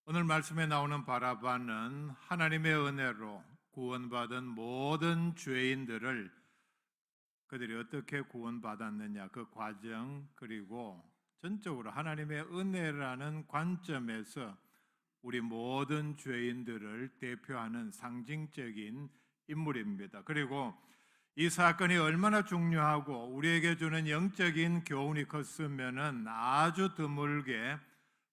오늘 말씀에 나오는 바라바는 하나님의 은혜로 구원받은 모든 죄인들을 그들이 어떻게 구원받았느냐 그 과정, 그리고 전적으로 하나님의 은혜라는 관점에서 우리 모든 죄인들을 대표하는 상징적인 인물입니다. 그리고 이 사건이 얼마나 중요하고 우리에게 주는 영적인 교훈이 컸으면은 아주 드물게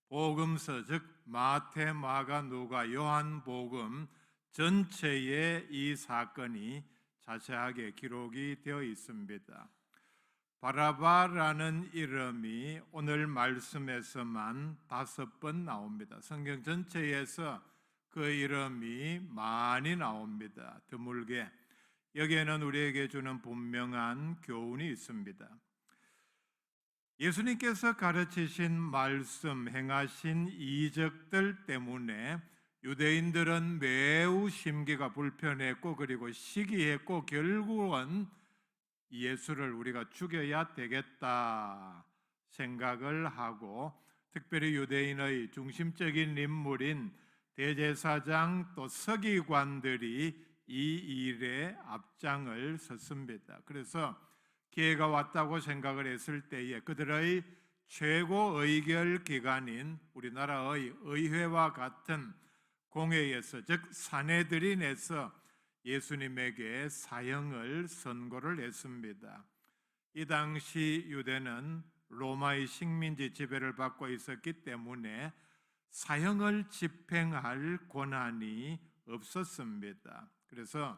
복음서, 즉 마태, 마가, 누가, 요한복음 전체에 이 사건이 자세하게 기록이 되어 있습니다. 바라바라는 이름이 오늘 말씀에서만 5번 나옵니다. 성경 전체에서 그 이름이 많이 나옵니다. 드물게. 여기에는 우리에게 주는 분명한 교훈이 있습니다. 예수님께서 가르치신 말씀, 행하신 이적들 때문에 유대인들은 매우 심기가 불편했고 그리고 시기했고 결국은 예수를 우리가 죽여야 되겠다 생각을 하고, 특별히 유대인의 중심적인 인물인 대제사장 또 서기관들이 이 일에 앞장을 섰습니다. 그래서 기회가 왔다고 생각을 했을 때에 그들의 최고 의결 기관인 우리나라의 의회와 같은 공회에서, 즉 산헤드린에서 예수님에게 사형을 선고를 했습니다. 이 당시 유대는 로마의 식민지 지배를 받고 있었기 때문에 사형을 집행할 권한이 없었습니다. 그래서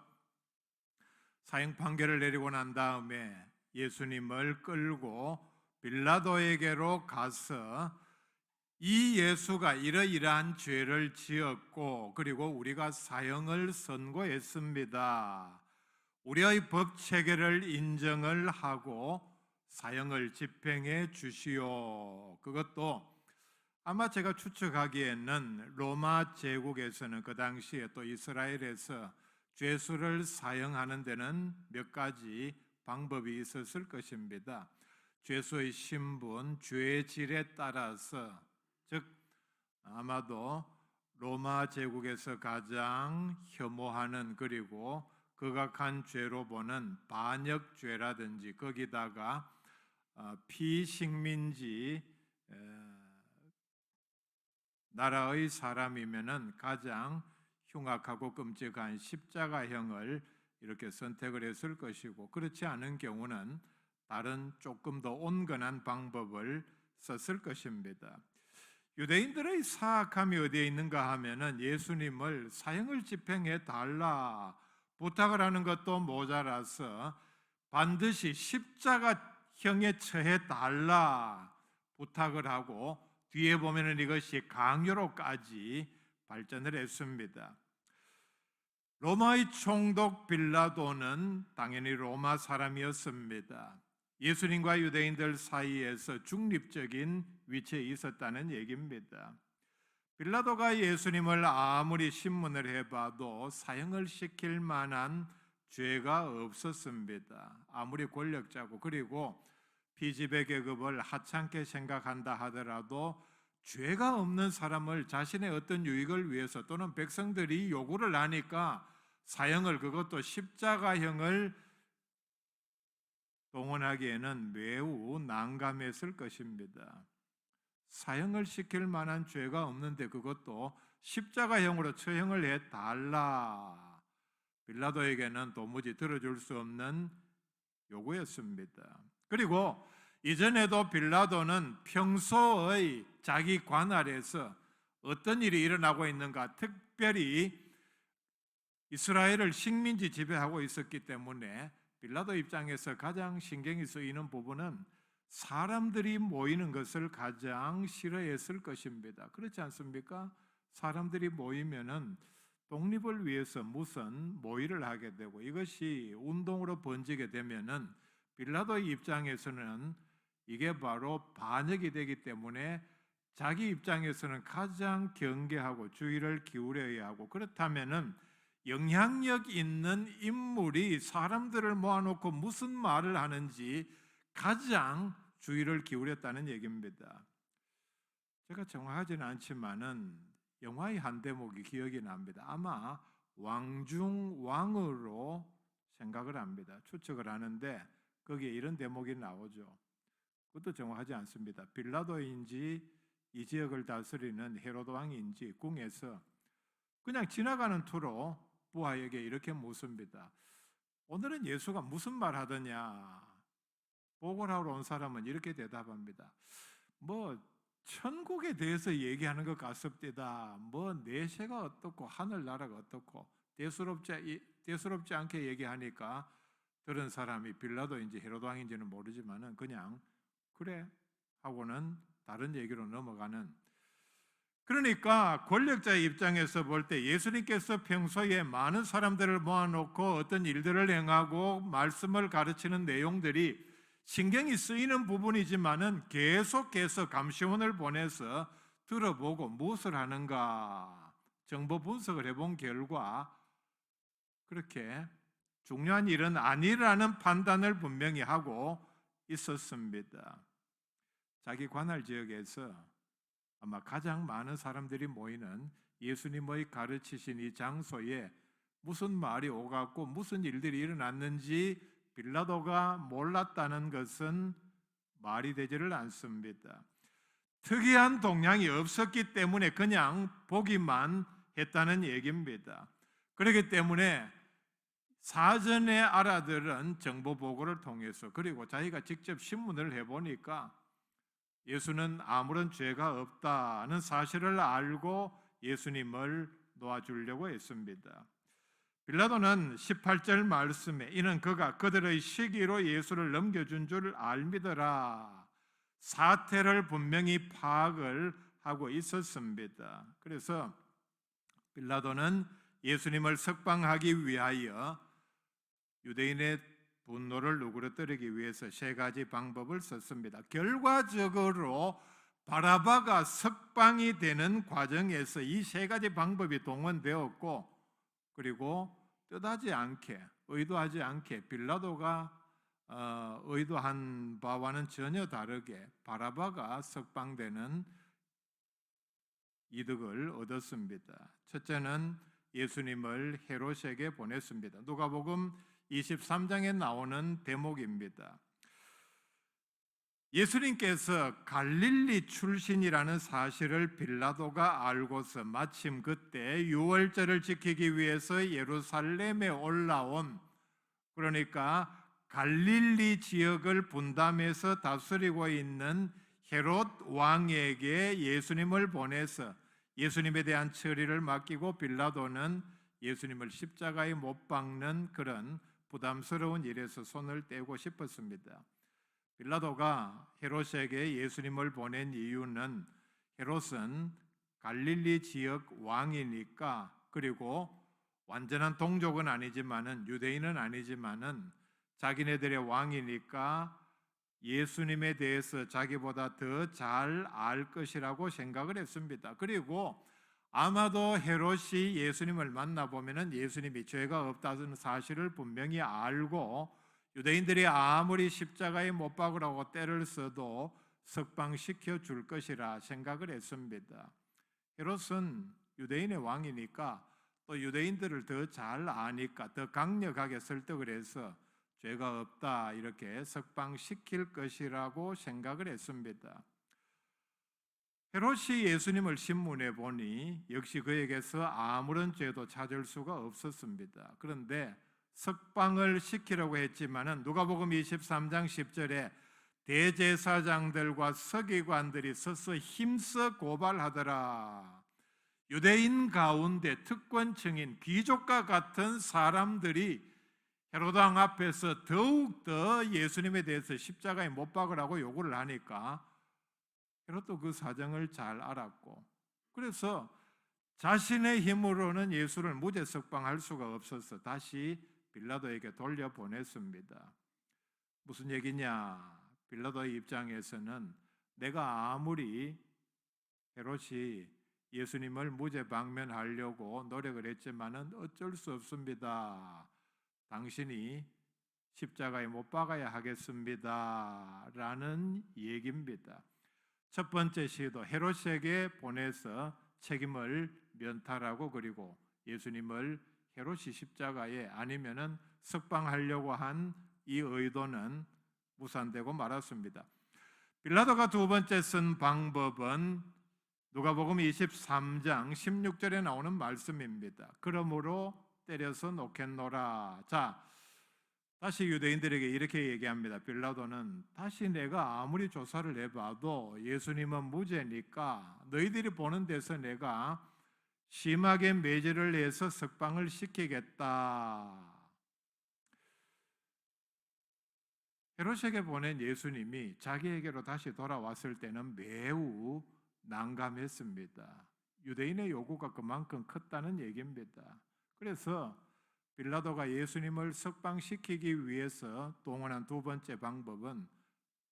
사형 판결을 내리고 난 다음에 예수님을 끌고 빌라도에게로 가서 이 예수가 이러이러한 죄를 지었고 그리고 우리가 사형을 선고했습니다. 우리의 법 체계를 인정을 하고 사형을 집행해 주시오. 그것도 아마 제가 추측하기에는 로마 제국에서는 그 당시에 또 이스라엘에서 죄수를 사형하는 데는 몇 가지 방법이 있었을 것입니다. 죄수의 신분, 죄의 질에 따라서, 즉 아마도 로마 제국에서 가장 혐오하는 그리고 극악한 죄로 보는 반역죄라든지 거기다가 피식민지 나라의 사람이면은 가장 흉악하고 끔찍한 십자가형을 이렇게 선택을 했을 것이고, 그렇지 않은 경우는 다른 조금 더 온건한 방법을 썼을 것입니다. 유대인들의 사악함이 어디에 있는가 하면은 예수님을 사형을 집행해 달라 부탁을 하는 것도 모자라서 반드시 십자가형에 처해 달라 부탁을 하고, 뒤에 보면은 이것이 강요로까지 발전을 했습니다. 로마의 총독 빌라도는 당연히 로마 사람이었습니다. 예수님과 유대인들 사이에서 중립적인 위치에 있었다는 얘기입니다. 빌라도가 예수님을 아무리 신문을 해봐도 사형을 시킬 만한 죄가 없었습니다. 아무리 권력자고 그리고 피지배 계급을 하찮게 생각한다 하더라도 죄가 없는 사람을 자신의 어떤 유익을 위해서 또는 백성들이 요구를 하니까 사형을, 그것도 십자가형을 동원하기에는 매우 난감했을 것입니다. 사형을 시킬 만한 죄가 없는데 그것도 십자가형으로 처형을 해달라, 빌라도에게는 도무지 들어줄 수 없는 요구였습니다. 그리고 이전에도 빌라도는 평소의 자기 관할에서 어떤 일이 일어나고 있는가, 특별히 이스라엘을 식민지 지배하고 있었기 때문에 빌라도 입장에서 가장 신경이 쓰이는 부분은 사람들이 모이는 것을 가장 싫어했을 것입니다. 그렇지 않습니까? 사람들이 모이면은 독립을 위해서 무슨 모의를 하게 되고 이것이 운동으로 번지게 되면은 빌라도의 입장에서는 이게 바로 반역이 되기 때문에 자기 입장에서는 가장 경계하고 주의를 기울여야 하고, 그렇다면은 영향력 있는 인물이 사람들을 모아놓고 무슨 말을 하는지 가장 주의를 기울였다는 얘기입니다. 제가 정확하지는 않지만은 영화의 한 대목이 기억이 납니다. 아마 왕중왕으로 생각을 합니다. 추측을 하는데 거기에 이런 대목이 나오죠. 그것도 정확하지 않습니다. 빌라도인지 이 지역을 다스리는 헤로드 왕인지 궁에서 그냥 지나가는 투로 부하에게 이렇게 묻습니다. 오늘은 예수가 무슨 말 하더냐? 보고를 하러 온 사람은 이렇게 대답합니다. 뭐 천국에 대해서 얘기하는 것 같습니다. 뭐 내세가 어떻고 하늘나라가 어떻고 대수롭지 않게 얘기하니까 들은 사람이 빌라도인지 헤로드 왕인지는 모르지만은 그냥 그래 하고는 다른 얘기로 넘어가는. 그러니까 권력자의 입장에서 볼 때 예수님께서 평소에 많은 사람들을 모아놓고 어떤 일들을 행하고 말씀을 가르치는 내용들이 신경이 쓰이는 부분이지만은 계속해서 감시원을 보내서 들어보고 무엇을 하는가 정보 분석을 해본 결과 그렇게 중요한 일은 아니라는 판단을 분명히 하고 있었습니다. 자기 관할 지역에서 아마 가장 많은 사람들이 모이는 예수님의 가르치신 이 장소에 무슨 말이 오갔고 무슨 일들이 일어났는지 빌라도가 몰랐다는 것은 말이 되지를 않습니다. 특이한 동향이 없었기 때문에 그냥 보기만 했다는 얘기입니다. 그렇기 때문에 사전에 알아들은 정보 보고를 통해서 그리고 자기가 직접 신문을 해보니까 예수는 아무런 죄가 없다는 사실을 알고 예수님을 놓아주려고 했습니다. 빌라도는 18절 말씀에 이는 그가 그들의 시기로 예수를 넘겨준 줄 알미더라. 사태를 분명히 파악을 하고 있었습니다. 그래서 빌라도는 예수님을 석방하기 위하여 유대인의 분노를 누그러뜨리기 위해서 세 가지 방법을 썼습니다. 결과적으로 바라바가 석방이 되는 과정에서 이 세 가지 방법이 동원되었고 그리고 뜻하지 않게 의도하지 않게 빌라도가 의도한 바와는 전혀 다르게 바라바가 석방되는 이득을 얻었습니다. 첫째는 예수님을 헤롯에게 보냈습니다. 누가복음 23장에 나오는 대목입니다. 예수님께서 갈릴리 출신이라는 사실을 빌라도가 알고서 마침 그때 유월절을 지키기 위해서 예루살렘에 올라온 그러니까 갈릴리 지역을 분담해서 다스리고 있는 헤롯 왕에게 예수님을 보내서 예수님에 대한 처리를 맡기고 빌라도는 예수님을 십자가에 못 박는 그런 부담스러운 일에서 손을 떼고 싶었습니다. 빌라도가 헤롯에게 예수님을 보낸 이유는 헤롯은 갈릴리 지역 왕이니까 그리고 완전한 동족은 아니지만은 유대인은 아니지만은 자기네들의 왕이니까 예수님에 대해서 자기보다 더 잘 알 것이라고 생각을 했습니다. 그리고 아마도 헤롯이 예수님을 만나보면은 예수님이 죄가 없다는 사실을 분명히 알고 유대인들이 아무리 십자가에 못 박으라고 때를 써도 석방시켜 줄 것이라 생각을 했습니다. 헤롯은 유대인의 왕이니까 또 유대인들을 더 잘 아니까 더 강력하게 설득을 해서 죄가 없다 이렇게 석방시킬 것이라고 생각을 했습니다. 헤롯이 예수님을 신문해 보니 역시 그에게서 아무런 죄도 찾을 수가 없었습니다. 그런데 석방을 시키려고 했지만은 누가복음 23장 10절에 대제사장들과 서기관들이 서서 힘써 고발하더라. 유대인 가운데 특권층인 귀족과 같은 사람들이 헤로드 왕 앞에서 더욱더 예수님에 대해서 십자가에 못 박으라고 요구를 하니까 헤롯도 그 사정을 잘 알았고 그래서 자신의 힘으로는 예수를 무죄 석방할 수가 없어서 다시 빌라도에게 돌려보냈습니다. 무슨 얘기냐? 빌라도의 입장에서는 내가 아무리 헤롯이 예수님을 무죄 방면하려고 노력을 했지만은 어쩔 수 없습니다. 당신이 십자가에 못 박아야 하겠습니다. 라는 얘기입니다. 첫 번째 시도 헤롯에게 보내서 책임을 면탈하고 그리고 예수님을 헤롯이 십자가에 아니면은 석방하려고 한 이 의도는 무산되고 말았습니다. 빌라도가 두 번째 쓴 방법은 누가복음 23장 16절에 나오는 말씀입니다. 그러므로 때려서 놓겠노라. 자, 다시 유대인들에게 이렇게 얘기합니다. 빌라도는 다시 내가 아무리 조사를 해봐도 예수님은 무죄니까 너희들이 보는 데서 내가 심하게 매질을 해서 석방을 시키겠다. 헤롯에게 보낸 예수님이 자기에게로 다시 돌아왔을 때는 매우 난감했습니다. 유대인의 요구가 그만큼 컸다는 얘기입니다. 그래서 빌라도가 예수님을 석방시키기 위해서 동원한 두 번째 방법은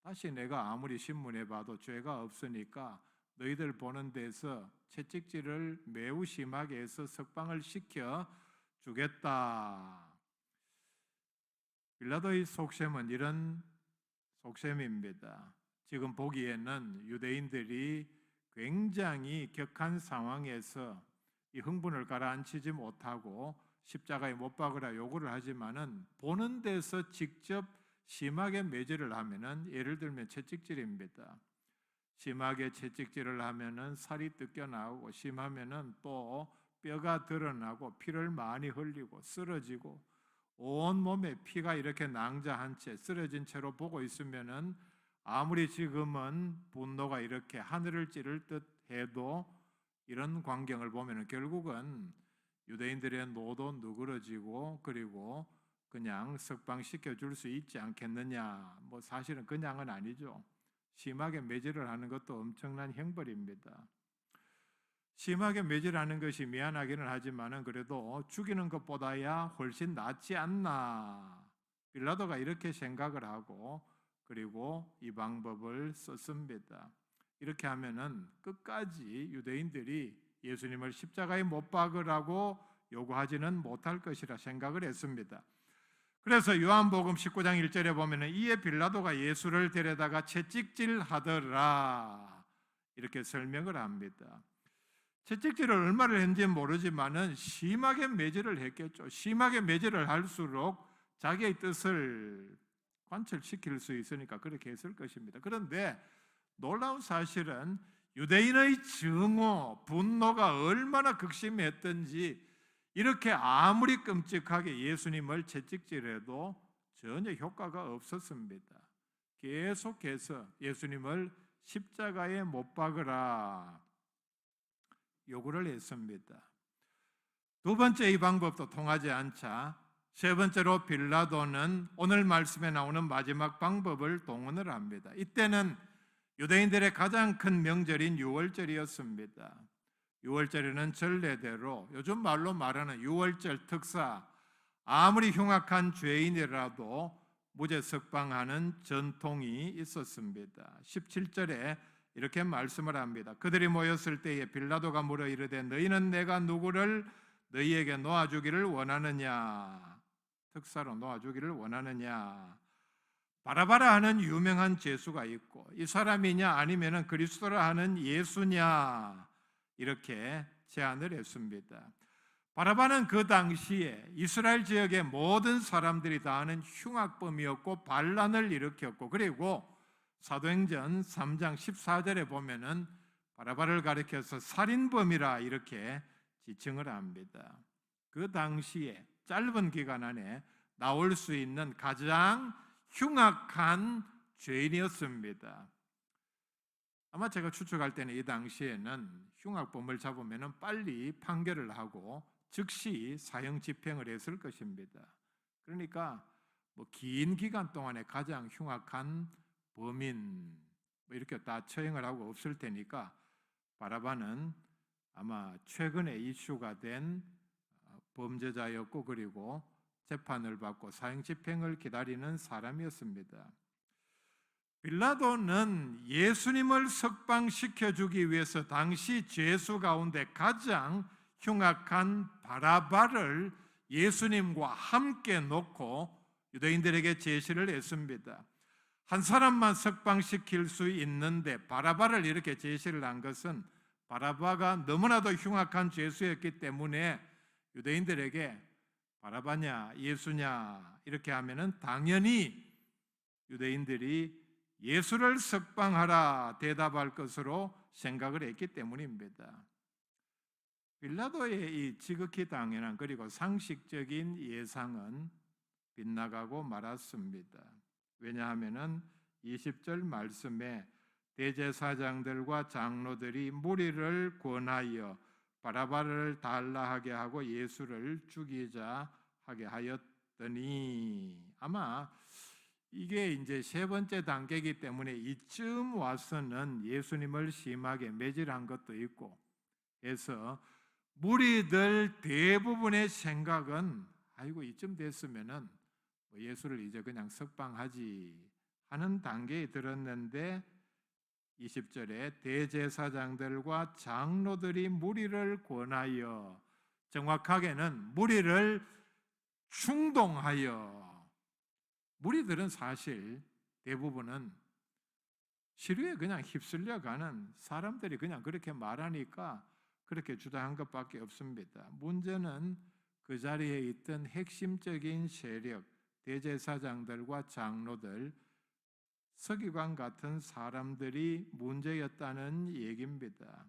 다시 내가 아무리 신문해봐도 죄가 없으니까 너희들 보는 데서 채찍질을 매우 심하게 해서 석방을 시켜 주겠다. 빌라도의 속셈은 이런 속셈입니다. 지금 보기에는 유대인들이 굉장히 격한 상황에서 이 흥분을 가라앉히지 못하고 십자가에 못 박으라 요구를 하지만은 보는 데서 직접 심하게 매질을 하면은 예를 들면 채찍질입니다. 심하게 채찍질을 하면은 살이 뜯겨 나오고 심하면은 또 뼈가 드러나고 피를 많이 흘리고 쓰러지고 온 몸에 피가 이렇게 낭자한 채 쓰러진 채로 보고 있으면은 아무리 지금은 분노가 이렇게 하늘을 찌를 듯 해도 이런 광경을 보면은 결국은 유대인들의 노도 누그러지고 그리고 그냥 석방시켜 줄 수 있지 않겠느냐. 뭐 사실은 그냥은 아니죠. 심하게 매질을 하는 것도 엄청난 형벌입니다. 심하게 매질하는 것이 미안하기는 하지만은 그래도 죽이는 것보다야 훨씬 낫지 않나. 빌라도가 이렇게 생각을 하고 그리고 이 방법을 썼습니다. 이렇게 하면은 끝까지 유대인들이 예수님을 십자가에 못 박으라고 요구하지는 못할 것이라 생각을 했습니다. 그래서 요한복음 19장 1절에 보면은 이에 빌라도가 예수를 데려다가 채찍질하더라 이렇게 설명을 합니다. 채찍질을 얼마를 했는지 모르지만은 심하게 매질을 했겠죠. 심하게 매질을 할수록 자기의 뜻을 관철시킬 수 있으니까 그렇게 했을 것입니다. 그런데 놀라운 사실은 유대인의 증오, 분노가 얼마나 극심했던지 이렇게 아무리 끔찍하게 예수님을 채찍질해도 전혀 효과가 없었습니다. 계속해서 예수님을 십자가에 못 박으라 요구를 했습니다. 두 번째 이 방법도 통하지 않자 세 번째로 빌라도는 오늘 말씀에 나오는 마지막 방법을 동원을 합니다. 이때는 유대인들의 가장 큰 명절인 유월절이었습니다. 유월절에는 전례대로 요즘 말로 말하는 유월절 특사, 아무리 흉악한 죄인이라도 무죄 석방하는 전통이 있었습니다. 17절에 이렇게 말씀을 합니다. 그들이 모였을 때에 빌라도가 물어 이르되 너희는 내가 누구를 너희에게 놓아주기를 원하느냐? 특사로 놓아주기를 원하느냐? 바라바라 하는 유명한 죄수가 있고 이 사람이냐 아니면 그리스도라 하는 예수냐 이렇게 제안을 했습니다. 바라바는 그 당시에 이스라엘 지역의 모든 사람들이 다 아는 흉악범이었고 반란을 일으켰고 그리고 사도행전 3장 14절에 보면은 바라바를 가리켜서 살인범이라 이렇게 지칭을 합니다. 그 당시에 짧은 기간 안에 나올 수 있는 가장 흉악한 죄인이었습니다. 아마 제가 추측할 때는 이 당시에는 흉악범을 잡으면 빨리 판결을 하고 즉시 사형 집행을 했을 것입니다. 그러니까 뭐 긴 기간 동안에 가장 흉악한 범인 이렇게 다 처형을 하고 없을 테니까 바라바는 아마 최근에 이슈가 된 범죄자였고 그리고 재판을 받고 사형 집행을 기다리는 사람이었습니다. 빌라도는 예수님을 석방시켜 주기 위해서 당시 죄수 가운데 가장 흉악한 바라바를 예수님과 함께 놓고 유대인들에게 제시를 했습니다. 한 사람만 석방시킬 수 있는데 바라바를 이렇게 제시를 한 것은 바라바가 너무나도 흉악한 죄수였기 때문에 유대인들에게 바라바냐 예수냐 이렇게 하면은 당연히 유대인들이 예수를 석방하라 대답할 것으로 생각을 했기 때문입니다. 빌라도의 이 지극히 당연한 그리고 상식적인 예상은 빗나가고 말았습니다. 왜냐하면은 20절 말씀에 대제사장들과 장로들이 무리를 권하여 바라바를 달라 하게 하고 예수를 죽이자 하게 하였더니, 아마 이게 이제 세 번째 단계이기 때문에 이쯤 와서는 예수님을 심하게 매질한 것도 있고 해서 무리들 대부분의 생각은 아이고 이쯤 됐으면은 예수를 이제 그냥 석방하지 하는 단계에 들었는데 20절에 대제사장들과 장로들이 무리를 권하여, 정확하게는 무리를 충동하여, 무리들은 사실 대부분은 시류에 그냥 휩쓸려가는 사람들이 그냥 그렇게 말하니까 그렇게 주장한 것밖에 없습니다. 문제는 그 자리에 있던 핵심적인 세력, 대제사장들과 장로들, 서기관 같은 사람들이 문제였다는 얘기입니다.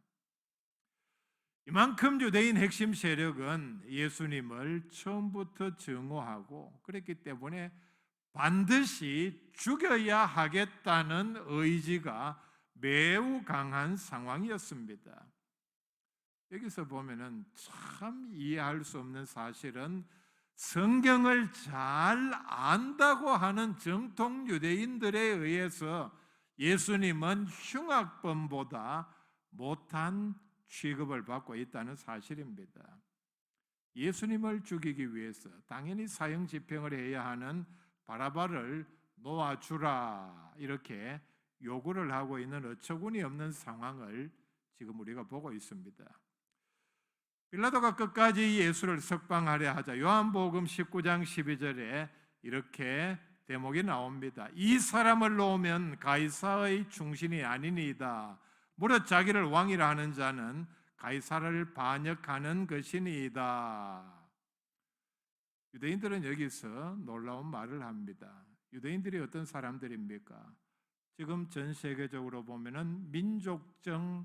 이만큼 유대인 핵심 세력은 예수님을 처음부터 증오하고 그랬기 때문에 반드시 죽여야 하겠다는 의지가 매우 강한 상황이었습니다. 여기서 보면은 참 이해할 수 없는 사실은 성경을 잘 안다고 하는 정통 유대인들에 의해서 예수님은 흉악범보다 못한 취급을 받고 있다는 사실입니다. 예수님을 죽이기 위해서 당연히 사형 집행을 해야 하는 바라바를 놓아주라 이렇게 요구를 하고 있는 어처구니 없는 상황을 지금 우리가 보고 있습니다. 빌라도가 끝까지 예수를 석방하려 하자 요한복음 19장 12절에 이렇게 대목이 나옵니다. 이 사람을 놓으면 가이사의 충신이 아니니이다. 무릇 자기를 왕이라 하는 자는 가이사를 반역하는 것이니이다. 유대인들은 여기서 놀라운 말을 합니다. 유대인들이 어떤 사람들입니까? 지금 전 세계적으로 보면은 민족적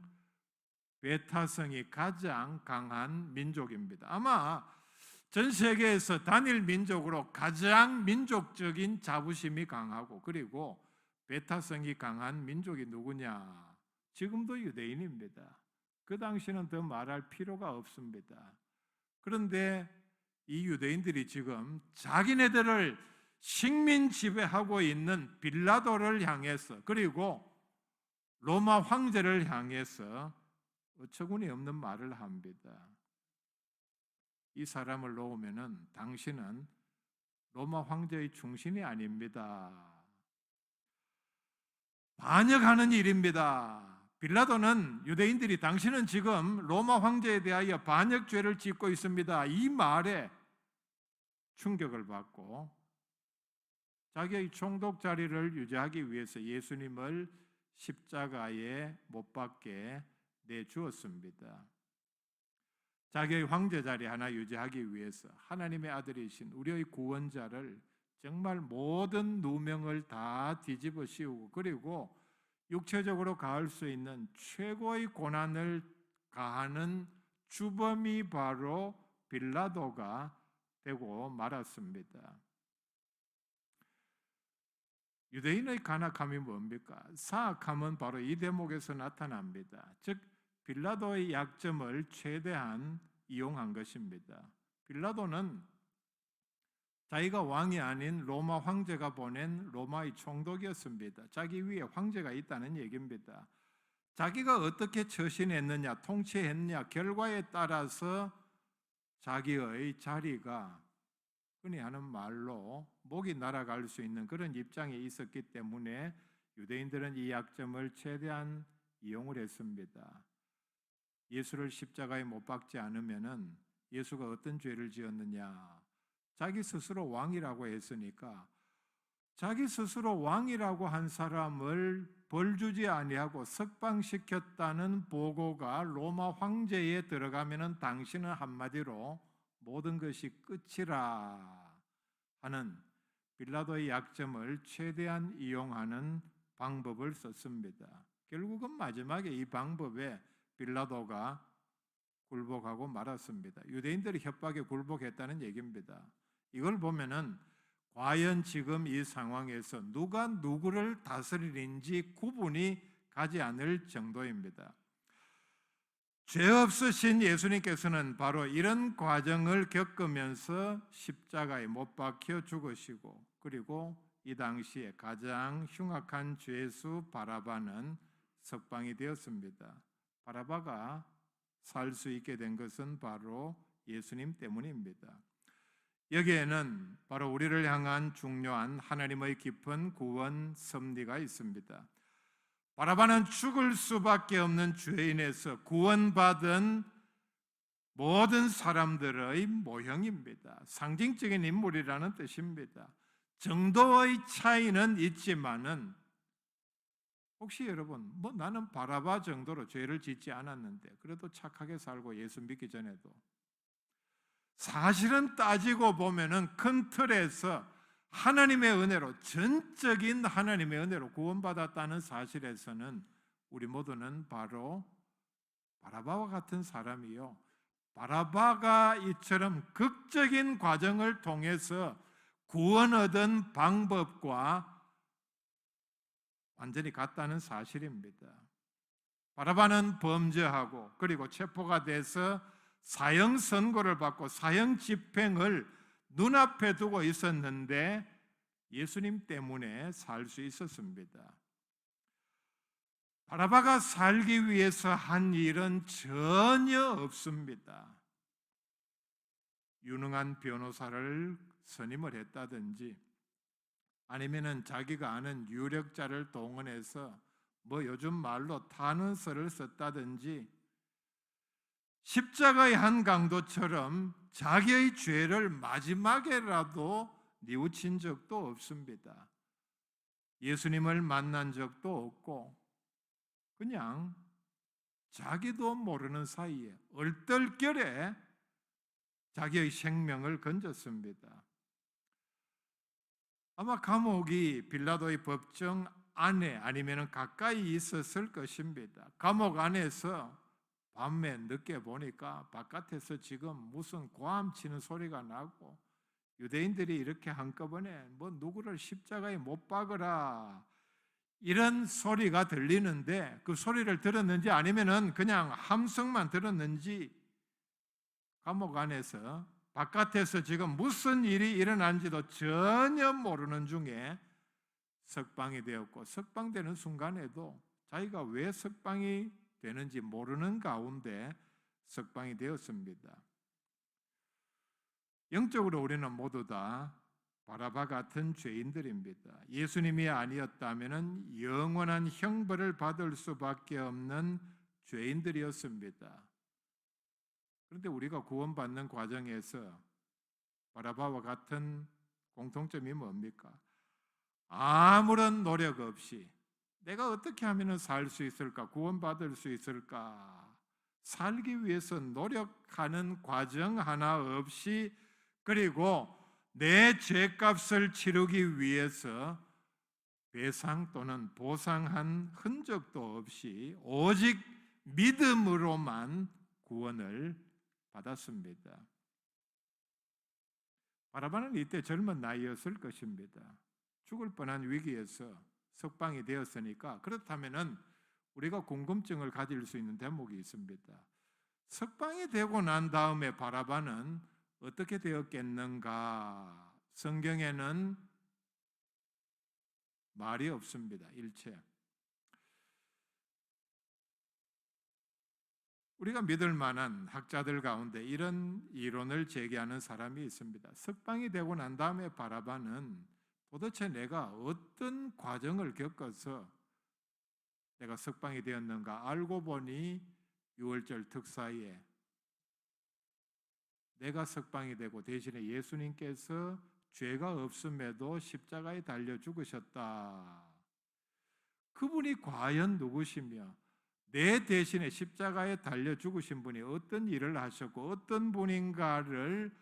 배타성이 가장 강한 민족입니다. 아마 전 세계에서 단일 민족으로 가장 민족적인 자부심이 강하고 그리고 배타성이 강한 민족이 누구냐? 지금도 유대인입니다. 그 당시는 더 말할 필요가 없습니다. 그런데 이 유대인들이 지금 자기네들을 식민 지배하고 있는 빌라도를 향해서 그리고 로마 황제를 향해서 어처구니 없는 말을 합니다. 이 사람을 놓으면은 당신은 로마 황제의 충신이 아닙니다. 반역하는 일입니다. 빌라도는 유대인들이 당신은 지금 로마 황제에 대하여 반역죄를 짓고 있습니다. 이 말에 충격을 받고 자기의 총독 자리를 유지하기 위해서 예수님을 십자가에 못 박게 내주었습니다. 자기의 황제 자리 하나 유지하기 위해서 하나님의 아들이신 우리의 구원자를 정말 모든 누명을 다 뒤집어 씌우고 그리고 육체적으로 가할 수 있는 최고의 고난을 가하는 주범이 바로 빌라도가 되고 말았습니다. 유대인의 간악함이 뭡니까? 사악함은 바로 이 대목에서 나타납니다. 즉 빌라도의 약점을 최대한 이용한 것입니다. 빌라도는 자기가 왕이 아닌 로마 황제가 보낸 로마의 총독이었습니다. 자기 위에 황제가 있다는 얘기입니다. 자기가 어떻게 처신했느냐, 통치했느냐 결과에 따라서 자기의 자리가 흔히 하는 말로 목이 날아갈 수 있는 그런 입장에 있었기 때문에 유대인들은 이 약점을 최대한 이용을 했습니다. 예수를 십자가에 못 박지 않으면은 예수가 어떤 죄를 지었느냐? 자기 스스로 왕이라고 했으니까 자기 스스로 왕이라고 한 사람을 벌 주지 아니하고 석방시켰다는 보고가 로마 황제에 들어가면은 당신은 한마디로 모든 것이 끝이라 하는 빌라도의 약점을 최대한 이용하는 방법을 썼습니다. 결국은 마지막에 이 방법에 빌라도가 굴복하고 말았습니다. 유대인들이 협박에 굴복했다는 얘기입니다. 이걸 보면은 과연 지금 이 상황에서 누가 누구를 다스리는지 구분이 가지 않을 정도입니다. 죄 없으신 예수님께서는 바로 이런 과정을 겪으면서 십자가에 못 박혀 죽으시고, 그리고 이 당시에 가장 흉악한 죄수 바라바는 석방이 되었습니다. 바라바가 살 수 있게 된 것은 바로 예수님 때문입니다. 여기에는 바로 우리를 향한 중요한 하나님의 깊은 구원 섭리가 있습니다. 바라바는 죽을 수밖에 없는 죄인에서 구원받은 모든 사람들의 모형입니다. 상징적인 인물이라는 뜻입니다. 정도의 차이는 있지만은, 혹시 여러분, 나는 바라바 정도로 죄를 짓지 않았는데 그래도 착하게 살고 예수 믿기 전에도, 사실은 따지고 보면은 큰 틀에서 하나님의 은혜로, 전적인 하나님의 은혜로 구원받았다는 사실에서는 우리 모두는 바로 바라바와 같은 사람이요, 바라바가 이처럼 극적인 과정을 통해서 구원 얻은 방법과 완전히 같다는 사실입니다. 바라바는 범죄하고 그리고 체포가 돼서 사형 선고를 받고 사형 집행을 눈앞에 두고 있었는데 예수님 때문에 살 수 있었습니다. 바라바가 살기 위해서 한 일은 전혀 없습니다. 유능한 변호사를 선임을 했다든지, 아니면은 자기가 아는 유력자를 동원해서 요즘 말로 탄원서를 썼다든지, 십자가의 한 강도처럼 자기의 죄를 마지막에라도 뉘우친 적도 없습니다. 예수님을 만난 적도 없고 그냥 자기도 모르는 사이에 얼떨결에 자기의 생명을 건졌습니다. 아마 감옥이 빌라도의 법정 안에 아니면 가까이 있었을 것입니다. 감옥 안에서 밤에 늦게 보니까 바깥에서 지금 무슨 고함 치는 소리가 나고, 유대인들이 이렇게 한꺼번에 누구를 십자가에 못 박으라 이런 소리가 들리는데, 그 소리를 들었는지 아니면은 그냥 함성만 들었는지, 감옥 안에서 바깥에서 지금 무슨 일이 일어난지도 전혀 모르는 중에 석방이 되었고, 석방되는 순간에도 자기가 왜 석방이 되는지 모르는 가운데 석방이 되었습니다. 영적으로 우리는 모두 다 바라바 같은 죄인들입니다. 예수님이 아니었다면 영원한 형벌을 받을 수밖에 없는 죄인들이었습니다. 그런데 우리가 구원받는 과정에서 바라바와 같은 공통점이 뭡니까? 아무런 노력 없이 내가 어떻게 하면 살 수 있을까? 구원받을 수 있을까? 살기 위해서 노력하는 과정 하나 없이, 그리고 내 죄값을 치르기 위해서 배상 또는 보상한 흔적도 없이 오직 믿음으로만 구원을 받았습니다. 바라바는 이때 젊은 나이였을 것입니다. 죽을 뻔한 위기에서 석방이 되었으니까, 그렇다면 우리가 궁금증을 가질 수 있는 대목이 있습니다. 석방이 되고 난 다음에 바라바는 어떻게 되었겠는가? 성경에는 말이 없습니다. 일체. 우리가 믿을 만한 학자들 가운데 이런 이론을 제기하는 사람이 있습니다. 석방이 되고 난 다음에 바라바는 도대체 내가 어떤 과정을 겪어서 내가 석방이 되었는가? 알고 보니 6월절 특사에 내가 석방이 되고 대신에 예수님께서 죄가 없음에도 십자가에 달려 죽으셨다. 그분이 과연 누구시며 내 대신에 십자가에 달려 죽으신 분이 어떤 일을 하셨고 어떤 분인가를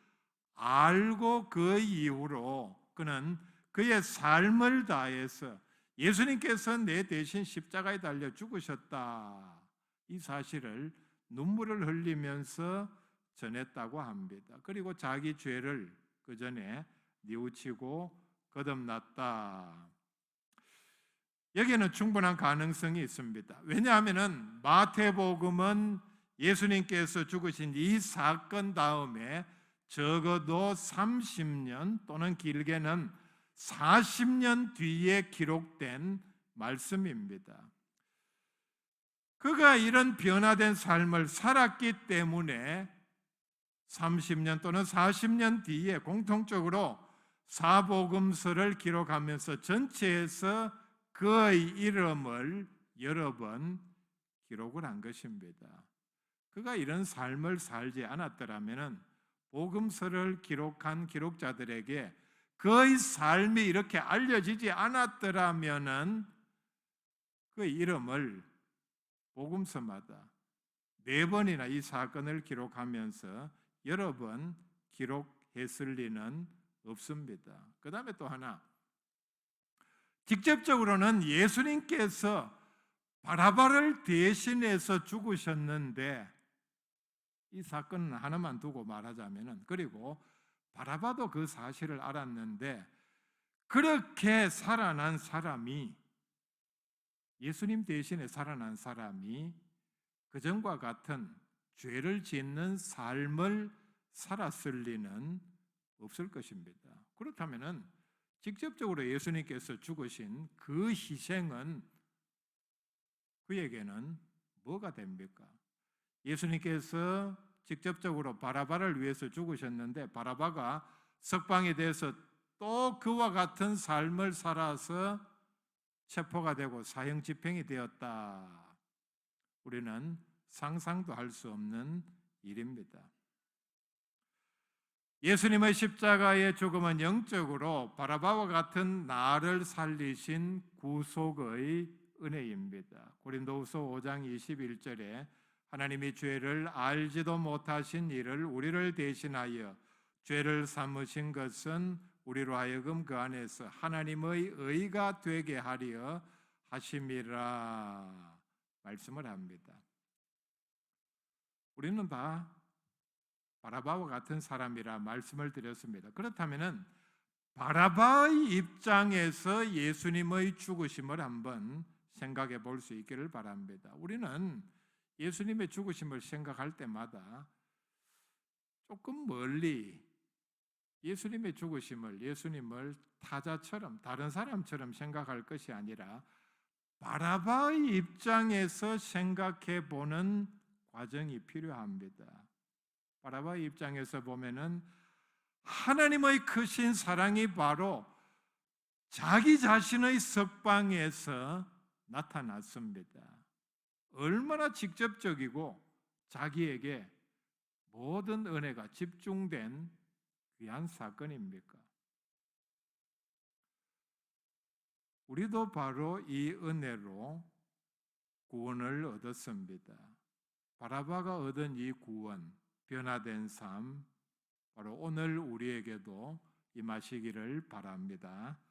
알고 그 이후로 그는 그의 삶을 다해서 예수님께서 내 대신 십자가에 달려 죽으셨다. 이 사실을 눈물을 흘리면서 전했다고 합니다. 그리고 자기 죄를 그 전에 뉘우치고 거듭났다. 여기에는 충분한 가능성이 있습니다. 왜냐하면 마태복음은 예수님께서 죽으신 이 사건 다음에 적어도 30년 또는 길게는 40년 뒤에 기록된 말씀입니다. 그가 이런 변화된 삶을 살았기 때문에 30년 또는 40년 뒤에 공통적으로 사복음서를 기록하면서 전체에서 그의 이름을 여러 번 기록을 한 것입니다. 그가 이런 삶을 살지 않았더라면 복음서를 기록한 기록자들에게 그의 삶이 이렇게 알려지지 않았더라면 그의 이름을 복음서마다 4번이나 이 사건을 기록하면서 여러 번 기록했을 리는 없습니다. 그 다음에 또 하나, 직접적으로는 예수님께서 바라바를 대신해서 죽으셨는데 이 사건은 하나만 두고 말하자면, 그리고 바라바도 그 사실을 알았는데 그렇게 살아난 사람이, 예수님 대신에 살아난 사람이 그전과 같은 죄를 짓는 삶을 살았을 리는 없을 것입니다. 그렇다면 직접적으로 예수님께서 죽으신 그 희생은 그에게는 뭐가 됩니까? 예수님께서 직접적으로 바라바를 위해서 죽으셨는데 바라바가 석방이 돼서 또 그와 같은 삶을 살아서 체포가 되고 사형 집행이 되었다. 우리는 상상도 할 수 없는 일입니다. 예수님의 십자가의 죽음은 영적으로 바라바와 같은 나를 살리신 구속의 은혜입니다. 고린도후서 5장 21절에 하나님이 죄를 알지도 못하신 이를 우리를 대신하여 죄를 삼으신 것은 우리로 하여금 그 안에서 하나님의 의가 되게 하려 하심이라 말씀을 합니다. 우리는 다 바라바와 같은 사람이라 말씀을 드렸습니다. 그렇다면 바라바의 입장에서 예수님의 죽으심을 한번 생각해 볼 수 있기를 바랍니다. 우리는 예수님의 죽으심을 생각할 때마다 조금 멀리 예수님의 죽으심을, 예수님을 타자처럼, 다른 사람처럼 생각할 것이 아니라 바라바의 입장에서 생각해 보는 과정이 필요합니다. 바라바의 입장에서 보면은 하나님의 크신 사랑이 바로 자기 자신의 석방에서 나타났습니다. 얼마나 직접적이고 자기에게 모든 은혜가 집중된 귀한 사건입니까? 우리도 바로 이 은혜로 구원을 얻었습니다. 바라바가 얻은 이 구원, 변화된 삶, 바로 오늘 우리에게도 임하시기를 바랍니다.